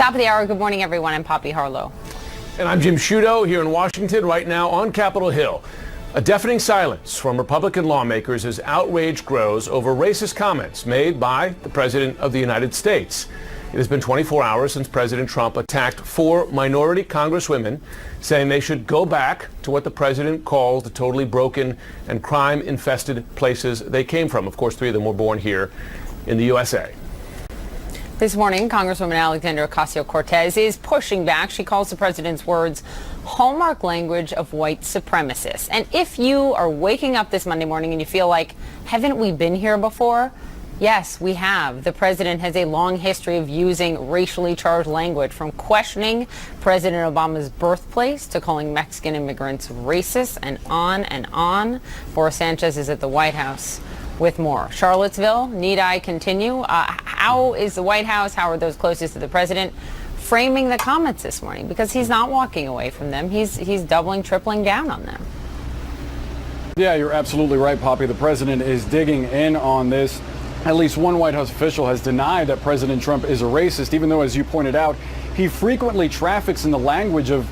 Top of the hour. Good morning, everyone. I'm Poppy Harlow. And I'm Jim Sciutto here in Washington right now on Capitol Hill. A deafening silence from Republican lawmakers as outrage grows over racist comments made by the President of the United States. It has been 24 hours since President Trump attacked 4 minority congresswomen, saying they should go back to what the president calls the totally broken and crime-infested places they came from. Of course, 3 of them were born here in the USA. This morning, Congresswoman Alexandria Ocasio-Cortez is pushing back. She calls the president's words hallmark language of white supremacists. And if you are waking up this Monday morning and you feel like, haven't we been here before? Yes, we have. The president has a long history of using racially charged language, from questioning President Obama's birthplace to calling Mexican immigrants racist, and on and on. Boris Sanchez is at the White House with more. Charlottesville, need I continue? How is the White House, how are those closest to the president framing the comments this morning? Because he's not walking away from them. He's doubling, tripling down on them. Yeah, you're absolutely right, Poppy. The president is digging in on this. At least one White House official has denied that President Trump is a racist, even though, as you pointed out, he frequently traffics in the language of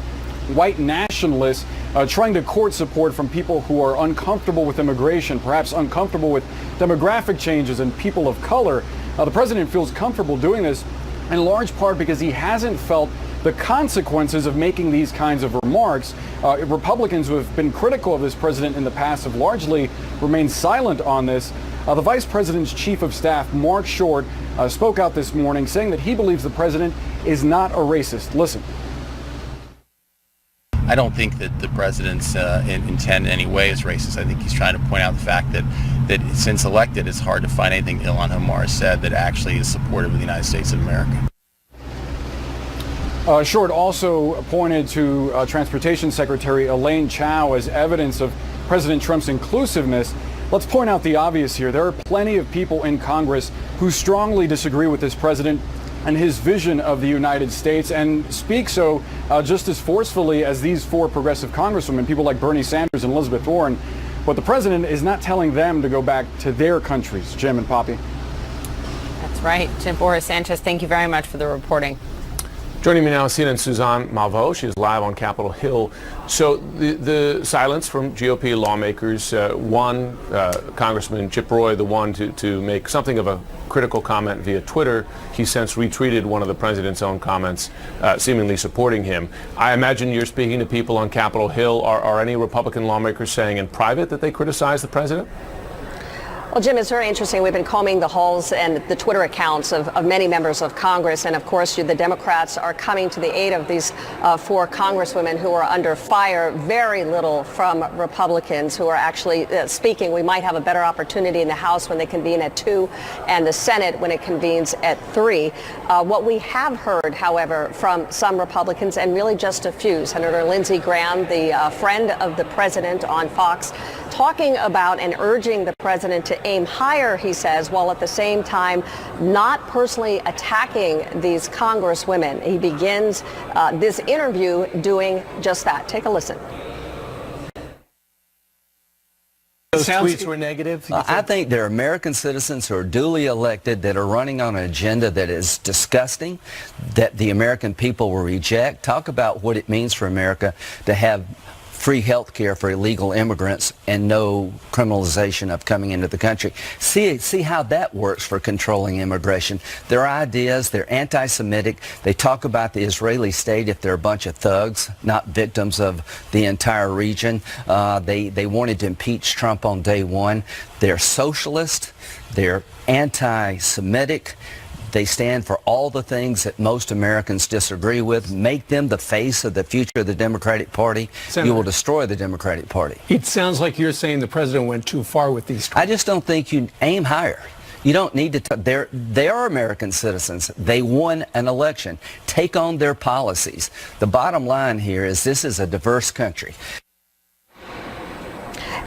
white nationalists, trying to court support from people who are uncomfortable with immigration, perhaps uncomfortable with demographic changes and people of color. The president feels comfortable doing this in large part because he hasn't felt the consequences of making these kinds of remarks. Republicans who have been critical of this president in the past have largely remained silent on this. The vice president's chief of staff, Mark Short, spoke out this morning saying that he believes the president is not a racist. Listen. I don't think that the president's intent in any way is racist. I think he's trying to point out the fact that since elected, it's hard to find anything Ilhan Omar said that actually is supportive of the United States of America. Short also pointed to Transportation Secretary Elaine Chao as evidence of President Trump's inclusiveness. Let's point out the obvious here. There are plenty of people in Congress who strongly disagree with this president and his vision of the United States, and speak so just as forcefully as these 4 progressive congresswomen, people like Bernie Sanders and Elizabeth Warren. But the president is not telling them to go back to their countries. Jim and Poppy. That's right. Jim. Boris Sanchez, thank you very much for the reporting. Joining me now is CNN's Suzanne Malveaux. She is live on Capitol Hill. So the silence from GOP lawmakers, one, Congressman Chip Roy, the one to make something of a critical comment via Twitter. He since retweeted one of the president's own comments, seemingly supporting him. I imagine you're speaking to people on Capitol Hill. Are any Republican lawmakers saying in private that they criticize the president? Well, Jim, it's very interesting. We've been combing the halls and the Twitter accounts of many members of Congress. And of course, the Democrats are coming to the aid of these 4 congresswomen who are under fire. Very little from Republicans who are actually speaking. We might have a better opportunity in the House when they convene at 2 and the Senate when it convenes at 3. What we have heard, however, from some Republicans, and really just a few, Senator Lindsey Graham, the friend of the president on Fox, talking about and urging the president to aim higher, he says, while at the same time not personally attacking these congresswomen. He begins this interview doing just that. Take a listen. Those tweets were negative? I think there are American citizens who are duly elected that are running on an agenda that is disgusting, that the American people will reject. Talk about what it means for America to have free health care for illegal immigrants and no criminalization of coming into the country. See how that works for controlling immigration. Their ideas, they're anti-Semitic. They talk about the Israeli state if they're a bunch of thugs, not victims of the entire region. They wanted to impeach Trump on day 1. They're socialist. They're anti-Semitic. They stand for all the things that most Americans disagree with. Make them the face of the future of the Democratic Party. Senator, you will destroy the Democratic Party. It sounds like you're saying the president went too far with these tweets. I just don't think you aim higher. You don't need to. They are American citizens. They won an election. Take on their policies. The bottom line here is this is a diverse country.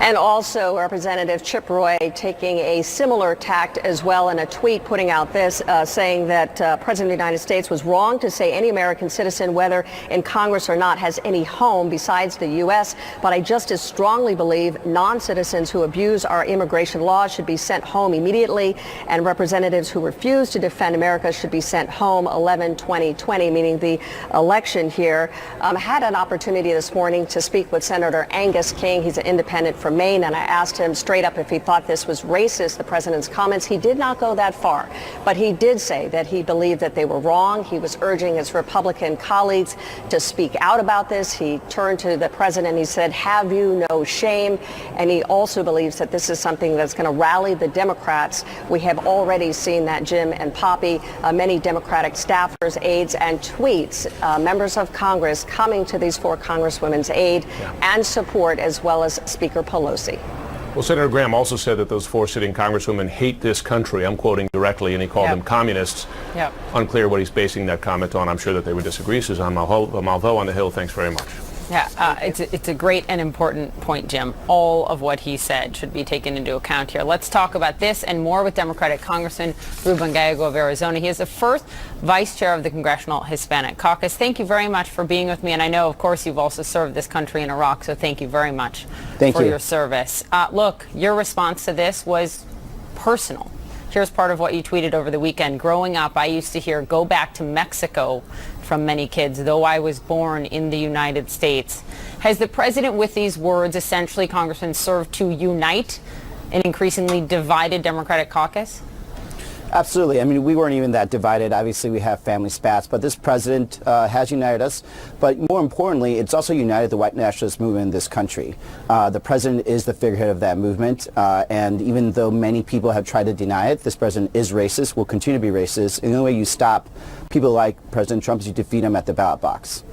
And also Representative Chip Roy taking a similar tact as well in a tweet, putting out this, saying that President of the United States was wrong to say any American citizen, whether in Congress or not, has any home besides the U.S. But I just as strongly believe non-citizens who abuse our immigration laws should be sent home immediately, and representatives who refuse to defend America should be sent home 11/20/20, meaning the election here. Had an opportunity this morning to speak with Senator Angus King. He's an independent from Maine, and I asked him straight up if he thought this was racist, the president's comments. He did not go that far, but he did say that he believed that they were wrong. He was urging his Republican colleagues to speak out about this. He turned to the president. He said, "Have you no shame?" And he also believes that this is something that's going to rally the Democrats. We have already seen that, Jim and Poppy, many Democratic staffers, aides, and tweets, members of Congress coming to these four Congresswomen's aid and support, as well as Speaker Pelosi. Well, Senator Graham also said that those four sitting congresswomen hate this country. I'm quoting directly, and he called them communists. Unclear what he's basing that comment on. I'm sure that they would disagree. Suzanne Malveaux on the Hill, thanks very much. Yeah, it's a great and important point, Jim. All of what he said should be taken into account here. Let's talk about this and more with Democratic Congressman Ruben Gallego of Arizona. He is the first vice chair of the Congressional Hispanic Caucus. Thank you very much for being with me. And I know, of course, you've also served this country in Iraq, so thank you very much for your service. Look, your response to this was personal. Here's part of what you tweeted over the weekend. Growing up, I used to hear, "Go back to Mexico," from many kids, though I was born in the United States. Has the president, with these words, essentially, Congressman, served to unite an increasingly divided Democratic caucus? Absolutely. I mean, we weren't even that divided. Obviously, we have family spats, but this president has united us. But more importantly, it's also united the white nationalist movement in this country. The president is the figurehead of that movement, and even though many people have tried to deny it, this president is racist, will continue to be racist. And the only way you stop people like President Trump is you defeat him at the ballot box.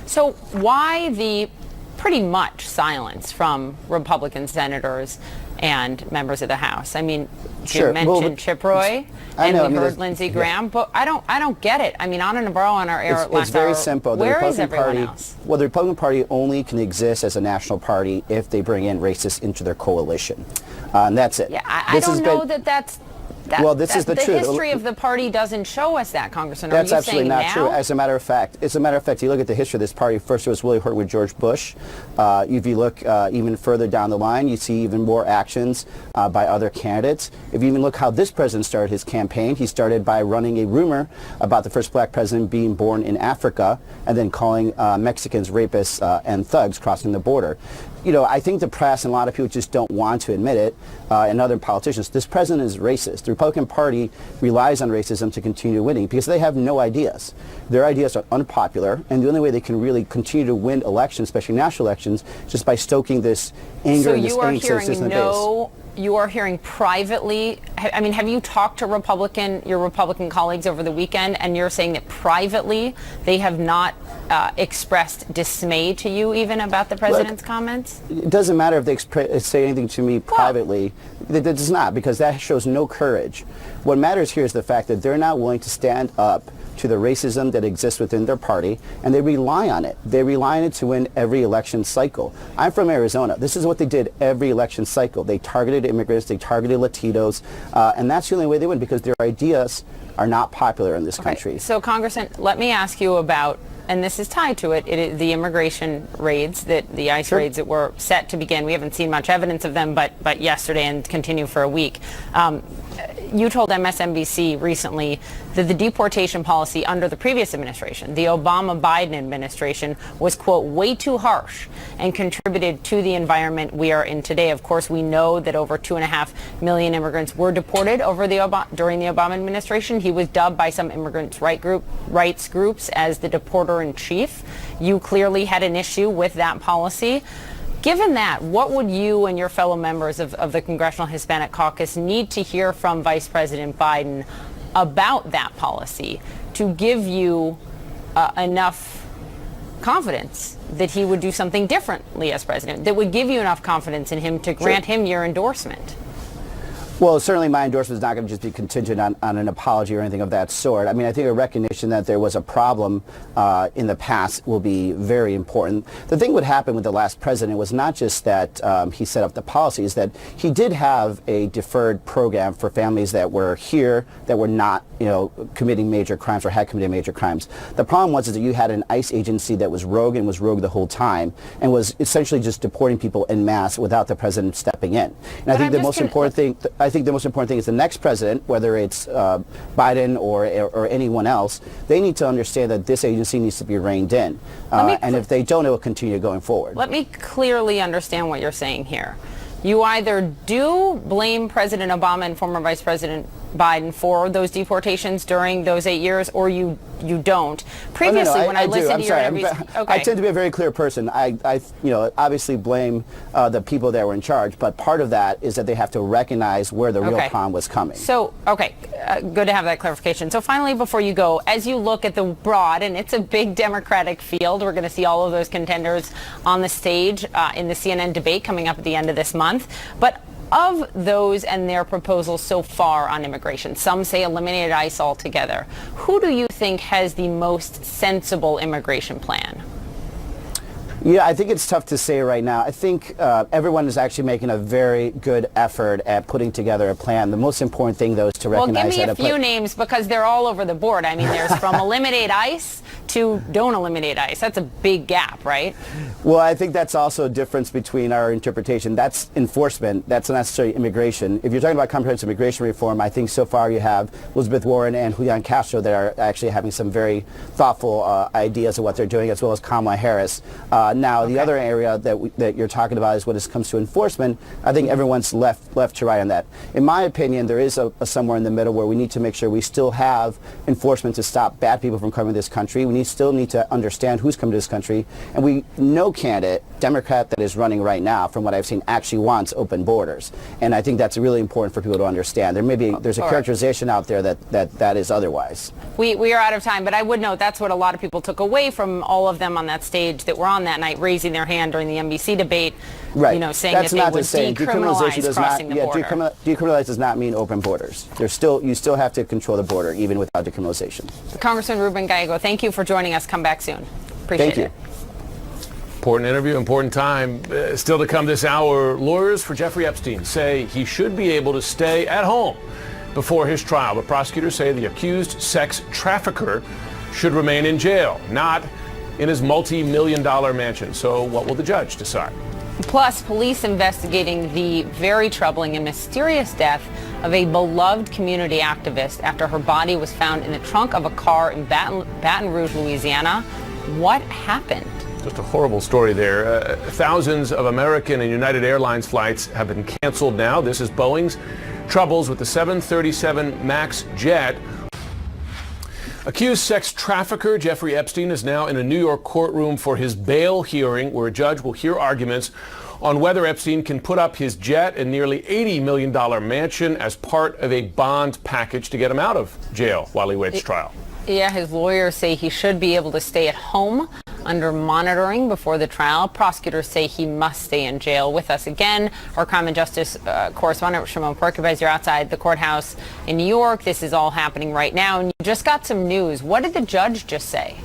So why the pretty much silence from Republican senators and members of the House? I mean, you mentioned Chip Roy, and we heard Lindsey Graham, but I don't get it. I mean, Anna Navarro on our air last hour. It's very simple. Where is everyone else? Well, the Republican Party only can exist as a national party if they bring in racists into their coalition, and that's it. Yeah, I don't know that's. Well, this is the truth. The history of the party doesn't show us that, Congressman. That's absolutely not true. As a matter of fact, you look at the history of this party. First, it was really hurt with George Bush. If you look even further down the line, you see even more actions by other candidates. If you even look how this president started his campaign, he started by running a rumor about the first black president being born in Africa, and then calling Mexicans rapists and thugs crossing the border. You know, I think the press and a lot of people just don't want to admit it, and other politicians. This president is racist. The Republican Party relies on racism to continue winning because they have no ideas. Their ideas are unpopular, and the only way they can really continue to win elections, especially national elections, is just by stoking this anger and this angst in the citizen base. You are hearing privately, I mean, have you talked to your Republican colleagues over the weekend, and you're saying that privately they have not expressed dismay to you even about the president's comments? It doesn't matter if they say anything to me privately. It does not, because that shows no courage. What matters here is the fact that they're not willing to stand up to the racism that exists within their party, and they rely on it. They rely on it to win every election cycle. I'm from Arizona. This is what they did every election cycle. They targeted immigrants, they targeted Latinos, and that's the only way they win, because their ideas are not popular in this country. So, Congressman, let me ask you about, and this is tied to it, the immigration raids, the ICE raids that were set to begin. We haven't seen much evidence of them, but yesterday and continue for a week. You told MSNBC recently that the deportation policy under the previous administration, the Obama-Biden administration, was, quote, way too harsh and contributed to the environment we are in today. Of course, we know that over 2.5 million immigrants were deported during the Obama administration. He was dubbed by some immigrants' rights groups as the deporter-in-chief. You clearly had an issue with that policy. Given that, what would you and your fellow members of the Congressional Hispanic Caucus need to hear from Vice President Biden about that policy to give you enough confidence that he would do something differently as president, that would give you enough confidence in him to grant him your endorsement? Well, certainly my endorsement is not going to just be contingent on an apology or anything of that sort. I mean, I think a recognition that there was a problem in the past will be very important. The thing what happened with the last president was not just that he set up the policies, that he did have a deferred program for families that were here that were not, committing major crimes or had committed major crimes. The problem was is that you had an ICE agency that was rogue and was rogue the whole time and was essentially just deporting people en masse without the president stepping in. And I think the most important thing is the next president, whether it's Biden or anyone else, they need to understand that this agency needs to be reined in. And if they don't, it will continue going forward. Let me clearly understand what you're saying here. You either do blame President Obama and former Vice President Biden for those deportations during those 8 years, or you don't. Previously, when I listened to your interviews, I tend to be a very clear person. I obviously blame the people that were in charge, but part of that is that they have to recognize where the real problem was coming. So, good to have that clarification. So finally, before you go, as you look at the broad, and it's a big Democratic field, we're going to see all of those contenders on the stage in the CNN debate coming up at the end of this month. But of those and their proposals so far on immigration, some say eliminated ICE altogether. Who do you think has the most sensible immigration plan? Yeah, I think it's tough to say right now. I think everyone is actually making a very good effort at putting together a plan. The most important thing, though, is to recognize that... Well, give me a few names, because they're all over the board. I mean, there's from eliminate ICE to don't eliminate ICE. That's a big gap, right? Well, I think that's also a difference between our interpretation. That's enforcement. That's not necessarily immigration. If you're talking about comprehensive immigration reform, I think so far you have Elizabeth Warren and Julian Castro that are actually having some very thoughtful ideas of what they're doing, as well as Kamala Harris. The other area that you're talking about is when it comes to enforcement. I think everyone's left to right on that. In my opinion, there is a somewhere in the middle where we need to make sure we still have enforcement to stop bad people from coming to this country. We still need to understand who's coming to this country. And no candidate, Democrat that is running right now, from what I've seen, actually wants open borders. And I think that's really important for people to understand. There's a characterization out there that is otherwise. We are out of time, but I would note that's what a lot of people took away from all of them on that stage that were on that night, raising their hand during the NBC debate, right. Saying that's that they would decriminalize crossing the border. Decriminalize does not mean open borders. You still have to control the border, even without decriminalization. Congressman Ruben Gallego, thank you for joining us. Come back soon. Appreciate it. Important interview, important time. Still to come this hour, lawyers for Jeffrey Epstein say he should be able to stay at home before his trial. But prosecutors say the accused sex trafficker should remain in jail, not in his multi-million-dollar mansion. So what will the judge decide? Plus, police investigating the very troubling and mysterious death of a beloved community activist after her body was found in the trunk of a car in Baton Rouge, Louisiana. What happened? Just a horrible story there. Thousands of American and United Airlines flights have been canceled now. This is Boeing's troubles with the 737 MAX jet. Accused sex trafficker Jeffrey Epstein is now in a New York courtroom for his bail hearing, where a judge will hear arguments on whether Epstein can put up his jet and nearly $80 million mansion as part of a bond package to get him out of jail while he waits trial. Yeah, his lawyers say he should be able to stay at home under monitoring before the trial. Prosecutors say he must stay in jail. With us again, our crime and justice correspondent, Shimon Perkabez. You're outside the courthouse in New York. This is all happening right now, and you just got some news. What did the judge just say?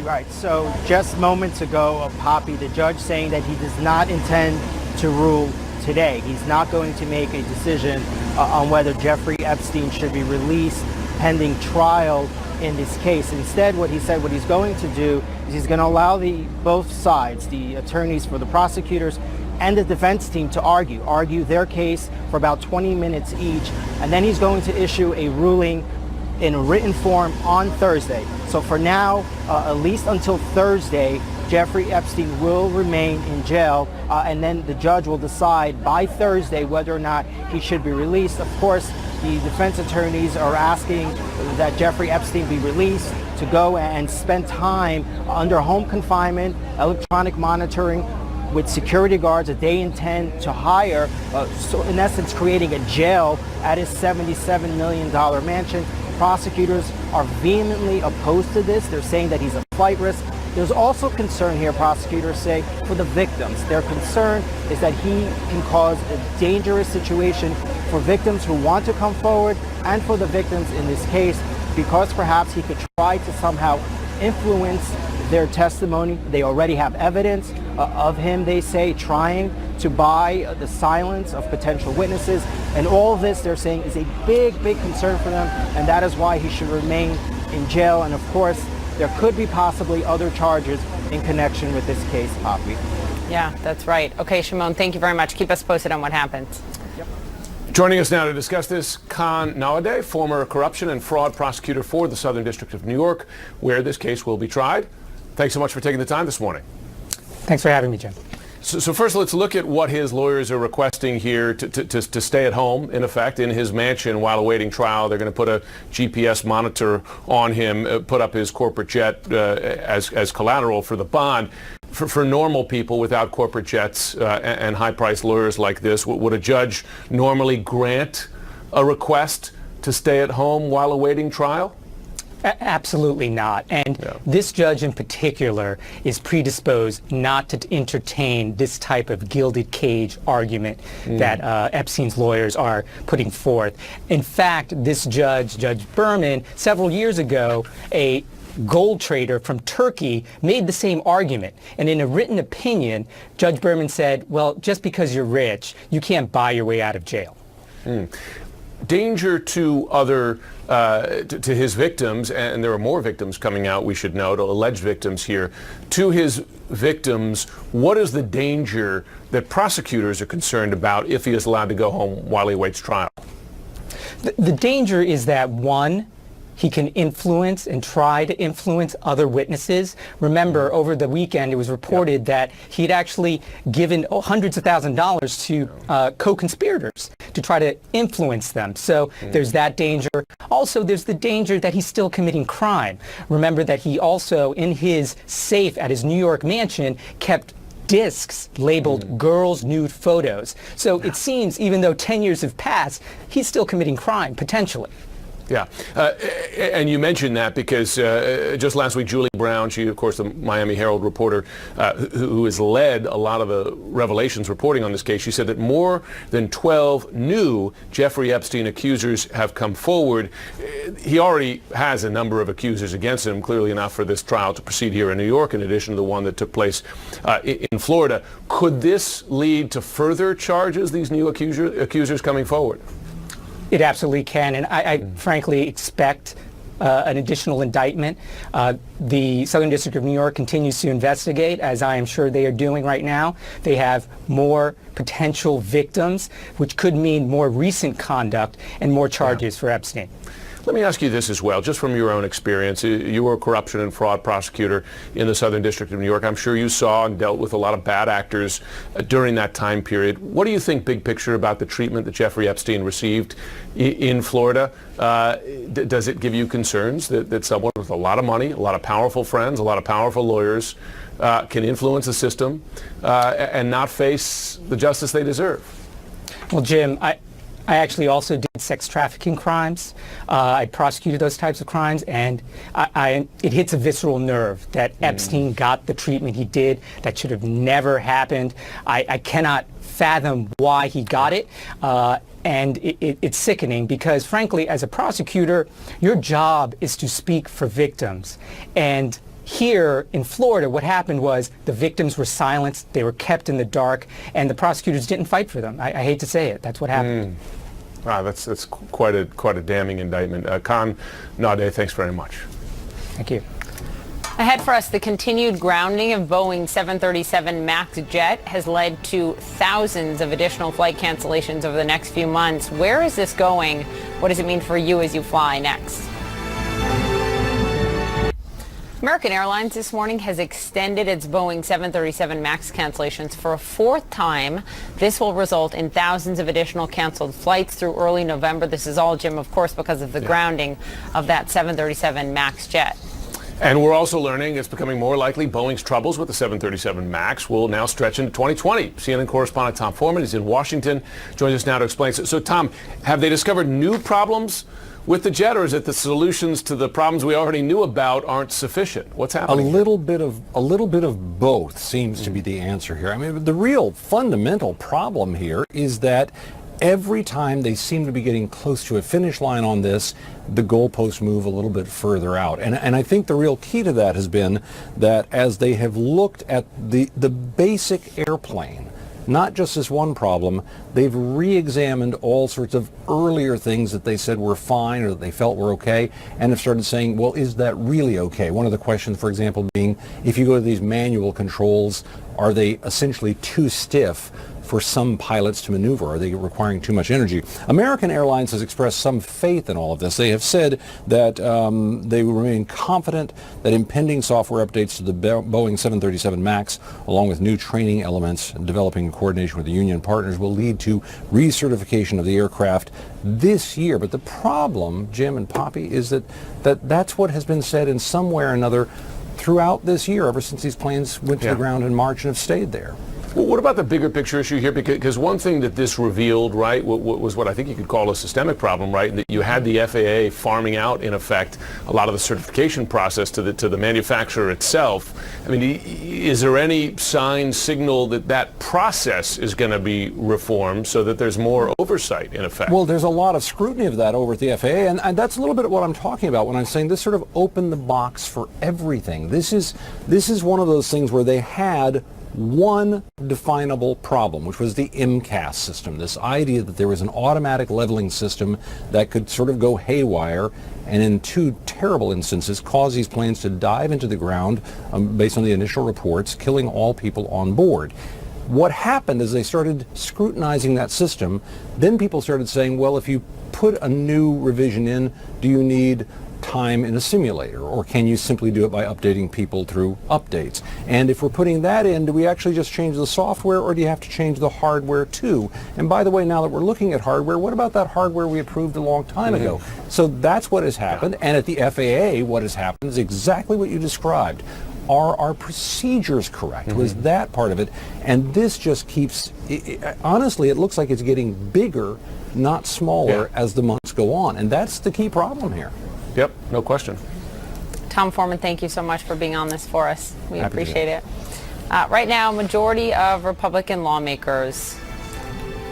Right, so just moments ago, Poppy, the judge saying that he does not intend to rule today. He's not going to make a decision on whether Jeffrey Epstein should be released pending trial in this case. Instead, what he said, what he's going to do is he's going to allow both sides, the attorneys for the prosecutors and the defense team, to argue their case for about 20 minutes each, and then he's going to issue a ruling in a written form on Thursday. So for now, at least until Thursday, Jeffrey Epstein will remain in jail, and then the judge will decide by Thursday whether or not he should be released. Of course, the defense attorneys are asking that Jeffrey Epstein be released to go and spend time under home confinement, electronic monitoring, with security guards that they intend to hire, so in essence creating a jail at his $77 million mansion. Prosecutors are vehemently opposed to this. They're saying that he's a flight risk. There's also concern here, prosecutors say, for the victims. Their concern is that he can cause a dangerous situation for victims who want to come forward and for the victims in this case, because perhaps he could try to somehow influence their testimony. They already have evidence of him, they say, trying to buy the silence of potential witnesses. And all of this, they're saying, is a big, big concern for them, and that is why he should remain in jail. And of course, there could be possibly other charges in connection with this case, Poppy. Yeah, that's right. Okay, Shimon, thank you very much. Keep us posted on what happens. Joining us now to discuss this, Khan Nawadeh, former corruption and fraud prosecutor for the Southern District of New York, where this case will be tried. Thanks so much for taking the time this morning. Thanks for having me, Jim. So first, let's look at what his lawyers are requesting here to stay at home, in effect, in his mansion while awaiting trial. They're going to put a GPS monitor on him, put up his corporate jet as collateral for the bond. For normal people without corporate jets and high-priced lawyers like this, would a judge normally grant a request to stay at home while awaiting trial? Absolutely not. And this judge in particular is predisposed not to entertain this type of gilded cage argument that Epstein's lawyers are putting forth. In fact, this judge, Judge Berman, several years ago, a gold trader from Turkey made the same argument. And in a written opinion, Judge Berman said, well, just because you're rich, you can't buy your way out of jail. Danger to other, to his victims, and there are more victims coming out, we should note, alleged victims here. To his victims, what is the danger that prosecutors are concerned about if he is allowed to go home while he awaits trial? The danger is that, one, he can influence and try to influence other witnesses. Remember, over the weekend, it was reported that he'd actually given hundreds of thousands of dollars to co-conspirators to try to influence them. So there's that danger. Also, there's the danger that he's still committing crime. Remember that he also, in his safe at his New York mansion, kept discs labeled girls' nude photos. So it seems, even though 10 years have passed, he's still committing crime, potentially. Yeah, and you mentioned that because just last week, Julie Brown, she, of course, the Miami Herald reporter who has led a lot of the revelations reporting on this case, she said that more than 12 new Jeffrey Epstein accusers have come forward. He already has a number of accusers against him, clearly enough for this trial to proceed here in New York, in addition to the one that took place in Florida. Could this lead to further charges, these new accusers coming forward? It absolutely can, and I frankly expect an additional indictment. The Southern District of New York continues to investigate, as I am sure they are doing right now. They have more potential victims, which could mean more recent conduct and more charges for Epstein. Let me ask you this as well, just from your own experience. You were a corruption and fraud prosecutor in the Southern District of New York. I'm sure you saw and dealt with a lot of bad actors during that time period. What do you think, big picture, about the treatment that Jeffrey Epstein received in Florida? Does it give you concerns that someone with a lot of money, a lot of powerful friends, a lot of powerful lawyers can influence the system and not face the justice they deserve? Well, Jim, I actually also did sex trafficking crimes. I prosecuted those types of crimes, and it hits a visceral nerve that Epstein got the treatment he did. That should have never happened. I cannot fathom why he got it, and it's sickening because, frankly, as a prosecutor, your job is to speak for victims. And here in Florida, what happened was the victims were silenced, they were kept in the dark, and the prosecutors didn't fight for them. I hate to say it, that's what happened. Wow, that's quite a damning indictment. Khan Nawadeh, thanks very much. Thank you. Ahead for us, the continued grounding of Boeing 737 MAX jet has led to thousands of additional flight cancellations over the next few months. Where is this going? What does it mean for you as you fly next? American Airlines this morning has extended its Boeing 737 MAX cancellations for a fourth time. This will result in thousands of additional canceled flights through early November. This is all, Jim, of course, because of the grounding of that 737 MAX jet. And we're also learning it's becoming more likely Boeing's troubles with the 737 MAX will now stretch into 2020. CNN correspondent Tom Foreman is in Washington, joins us now to explain. So Tom, have they discovered new problems with the jet, or is it the solutions to the problems we already knew about aren't sufficient? What's happening? A little bit of both seems to be the answer here. I mean, the real fundamental problem here is that every time they seem to be getting close to a finish line on this, the goalposts move a little bit further out. And I think the real key to that has been that as they have looked at the basic airplane, not just this one problem, they've re-examined all sorts of earlier things that they said were fine or that they felt were okay, and have started saying, well, is that really okay? One of the questions, for example, being, if you go to these manual controls, are they essentially too stiff for some pilots to maneuver? Are they requiring too much energy? American Airlines has expressed some faith in all of this. They have said that they remain confident that impending software updates to the Boeing 737 MAX, along with new training elements and developing in coordination with the union partners, will lead to recertification of the aircraft this year. But the problem, Jim and Poppy, is that's what has been said in some way or another throughout this year, ever since these planes went to the ground in March and have stayed there. Well, what about the bigger picture issue here? Because one thing that this revealed, right, was what I think you could call a systemic problem, right? That you had the FAA farming out, in effect, a lot of the certification process to the manufacturer itself. I mean, is there any sign, signal that process is going to be reformed so that there's more oversight, in effect? Well, there's a lot of scrutiny of that over at the FAA, and that's a little bit what I'm talking about when I'm saying this sort of opened the box for everything. This is one of those things where they had one definable problem, which was the MCAS system, this idea that there was an automatic leveling system that could sort of go haywire and in two terrible instances cause these planes to dive into the ground based on the initial reports, killing all people on board. What happened is they started scrutinizing that system. Then people started saying, well, if you put a new revision in, do you need time in a simulator, or can you simply do it by updating people through updates? And if we're putting that in, do we actually just change the software, or do you have to change the hardware too? And by the way, now that we're looking at hardware, what about that hardware we approved a long time ago? So that's what has happened. And at the FAA, what has happened is exactly what you described. Are our procedures correct? Was that part of it? And this just keeps, honestly, it looks like it's getting bigger, not smaller, as the months go on. And that's the key problem here. Yep, no question. Tom Foreman, thank you so much for being on this for us. We Happy appreciate it. Right now, a majority of Republican lawmakers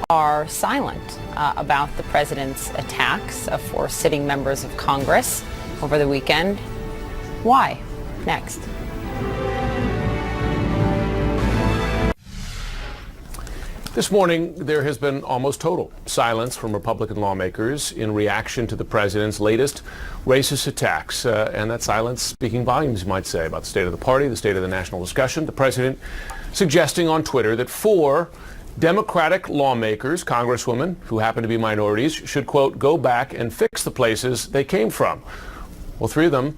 are silent about the president's attacks of 4 sitting members of Congress over the weekend. Why? Next. This morning, there has been almost total silence from Republican lawmakers in reaction to the president's latest racist attacks. And that silence speaking volumes, you might say, about the state of the party, the state of the national discussion. The president suggesting on Twitter that 4 Democratic lawmakers, congresswomen, who happen to be minorities, should, quote, go back and fix the places they came from. Well, 3 of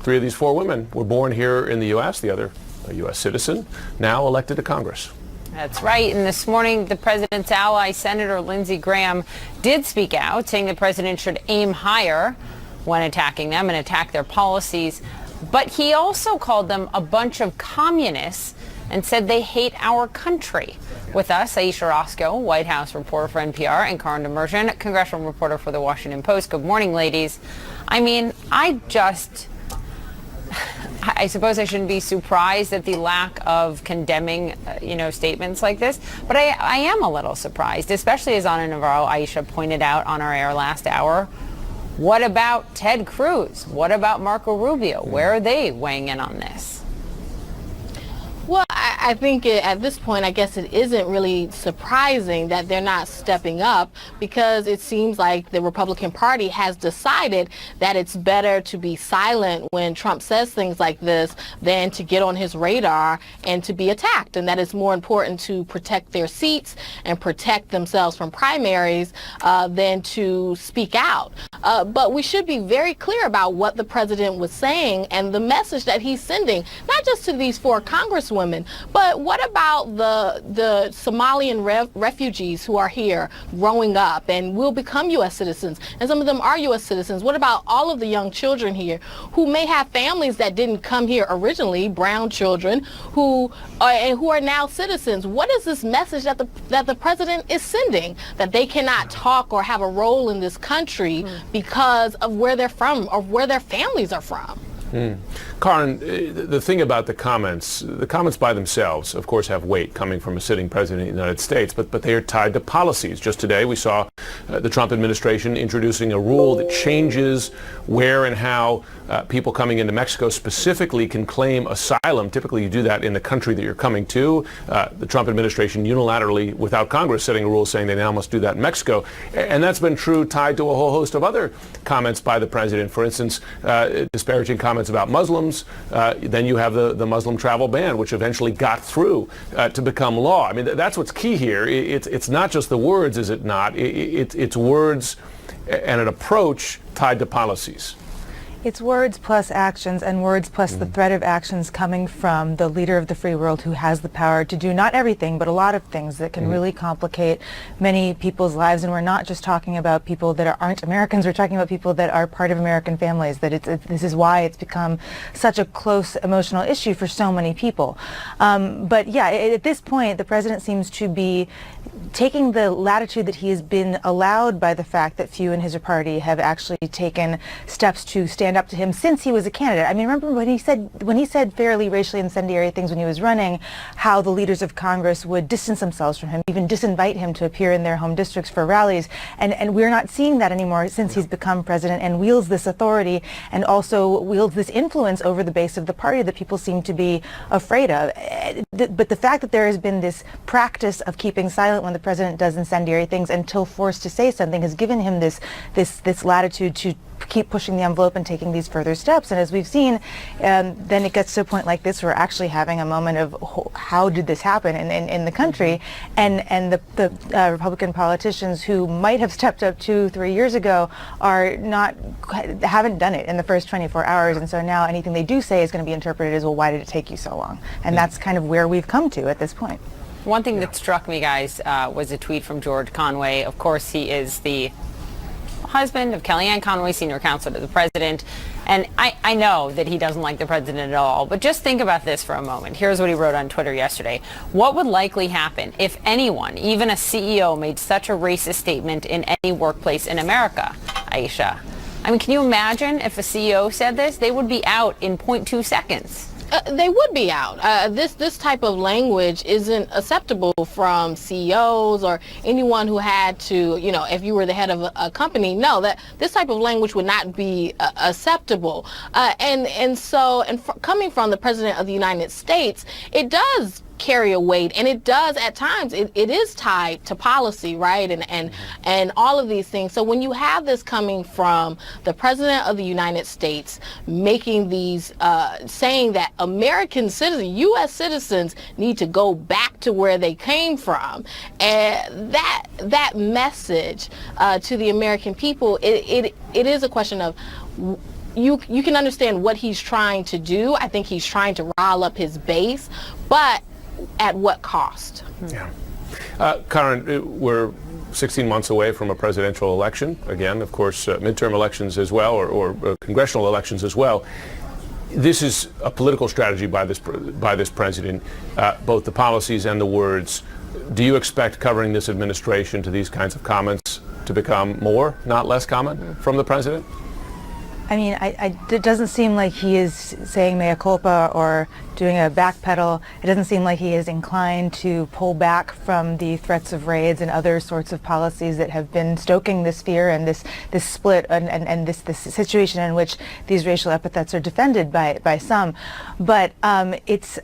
these 4 women were born here in the U.S., the other a U.S. citizen, now elected to Congress. That's right. And this morning, the president's ally, Senator Lindsey Graham, did speak out, saying the president should aim higher when attacking them and attack their policies. But he also called them a bunch of communists and said they hate our country. With us, Aisha Roscoe, White House reporter for NPR, and Karan Demirjian, congressional reporter for The Washington Post. Good morning, ladies. I mean, I suppose I shouldn't be surprised at the lack of condemning, statements like this. But I am a little surprised, especially as Ana Navarro, Aisha pointed out on our air last hour. What about Ted Cruz? What about Marco Rubio? Where are they weighing in on this? Well, I think at this point, I guess it isn't really surprising that they're not stepping up, because it seems like the Republican Party has decided that it's better to be silent when Trump says things like this than to get on his radar and to be attacked. And that it's more important to protect their seats and protect themselves from primaries than to speak out. But we should be very clear about what the president was saying and the message that he's sending, not just to these 4 congresswomen, But what about the Somalian refugees who are here growing up and will become U.S. citizens? And some of them are U.S. citizens. What about all of the young children here who may have families that didn't come here originally, brown children, who are now citizens? What is this message that the president is sending? That they cannot talk or have a role in this country because of where they're from or where their families are from? Karin, the thing about the comments by themselves, of course, have weight coming from a sitting president of the United States, but they are tied to policies. Just today we saw the Trump administration introducing a rule that changes where and how people coming into Mexico specifically can claim asylum. Typically you do that in the country that you're coming to. The Trump administration unilaterally, without Congress setting a rule saying they now must do that in Mexico. And that's been true tied to a whole host of other comments by the president. For instance, disparaging comments about Muslims. Then you have the Muslim travel ban, which eventually got through to become law. I mean, that's what's key here. It's not just the words, is it not? It's words and an approach tied to policies. It's words plus actions, and words plus the threat of actions coming from the leader of the free world who has the power to do not everything, but a lot of things that can really complicate many people's lives. And we're not just talking about people that aren't Americans, we're talking about people that are part of American families. This is why it's become such a close emotional issue for so many people. But yeah, at this point, the president seems to be taking the latitude that he has been allowed by the fact that few in his party have actually taken steps to stand up to him since he was a candidate. I mean, remember when he said fairly racially incendiary things when he was running, how the leaders of Congress would distance themselves from him, even disinvite him to appear in their home districts for rallies. And we're not seeing that anymore since he's become president and wields this authority and also wields this influence over the base of the party that people seem to be afraid of. But the fact that there has been this practice of keeping silent when the president does incendiary things until forced to say something has given him this latitude to keep pushing the envelope and taking these further steps. And as we've seen, then it gets to a point like this where we're actually having a moment of how did this happen in the country, and the Republican politicians who might have stepped up 2-3 years ago haven't done it in the first 24 hours, and so now anything they do say is going to be interpreted as, well, why did it take you so long? And that's kind of where we've come to at this point. One thing that struck me, guys, was a tweet from George Conway. Of course, he is the husband of Kellyanne Conway, senior counsel to the president. And I know that he doesn't like the president at all, but just think about this for a moment. Here's what he wrote on Twitter yesterday. What would likely happen if anyone, even a CEO, made such a racist statement in any workplace in America, Aisha? I mean, can you imagine if a CEO said this? They would be out in 0.2 seconds. They would be out. This type of language isn't acceptable from CEOs or anyone who had to, if you were the head of a company. No, that this type of language would not be acceptable. Coming from the president of the United States, it does carry a weight, and it does at times. It is tied to policy, right, and all of these things. So when you have this coming from the president of the United States making these saying that American citizens, U.S. citizens, need to go back to where they came from, and that message to the American people, it is a question of. You can understand what he's trying to do. I think he's trying to rile up his base, but at what cost? Yeah. Karin, we're 16 months away from a presidential election. Again, of course, midterm elections as well, or congressional elections as well. This is a political strategy by this president, both the policies and the words. Do you expect covering this administration to these kinds of comments to become more, not less common from the president? I mean, it doesn't seem like he is saying mea culpa or doing a backpedal. It doesn't seem like he is inclined to pull back from the threats of raids and other sorts of policies that have been stoking this fear and this split and this situation in which these racial epithets are defended by some. But it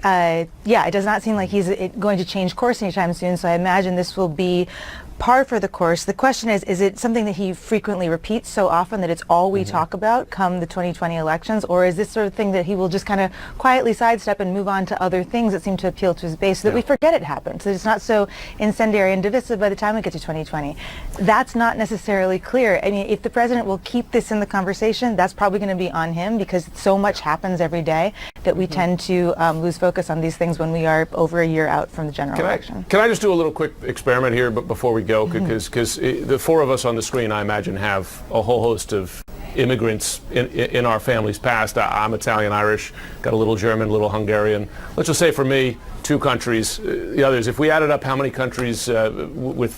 does not seem like he's going to change course anytime soon. So I imagine this will be par for the course. The question is it something that he frequently repeats so often that it's all we talk about come the 2020 elections, or is this sort of thing that he will just kind of quietly sidestep and move on to other things that seem to appeal to his base so that we forget it happened, so it's not so incendiary and divisive by the time we get to 2020? That's not necessarily clear. I mean, if the president will keep this in the conversation, that's probably going to be on him because so much happens every day that we tend to lose focus on these things when we are over a year out from the general election. Can I just do a little quick experiment here before we go? Because the four of us on the screen, I imagine, have a whole host of immigrants in our family's past. I'm Italian, Irish, got a little German, a little Hungarian. Let's just say for me, 2 countries. The others, if we added up how many countries with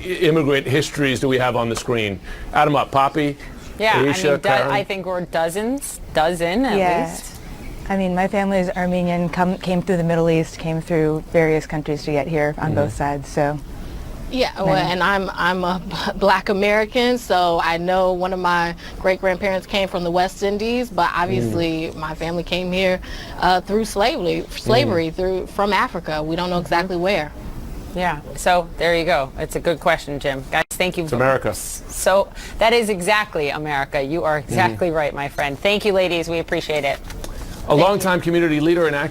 immigrant histories do we have on the screen? Add them up. Poppy, Yeah, Aisha, Karen? I think we're dozen at least. I mean, my family is Armenian, came through the Middle East, came through various countries to get here on both sides, so. Yeah, well, and I'm a Black American, so I know one of my great-grandparents came from the West Indies, but obviously my family came here through slavery from Africa. We don't know exactly where. Yeah, so there you go. It's a good question, Jim. Guys, thank you. It's America. So that is exactly America. You are exactly right, my friend. Thank you, ladies. We appreciate it. A longtime community leader and activist.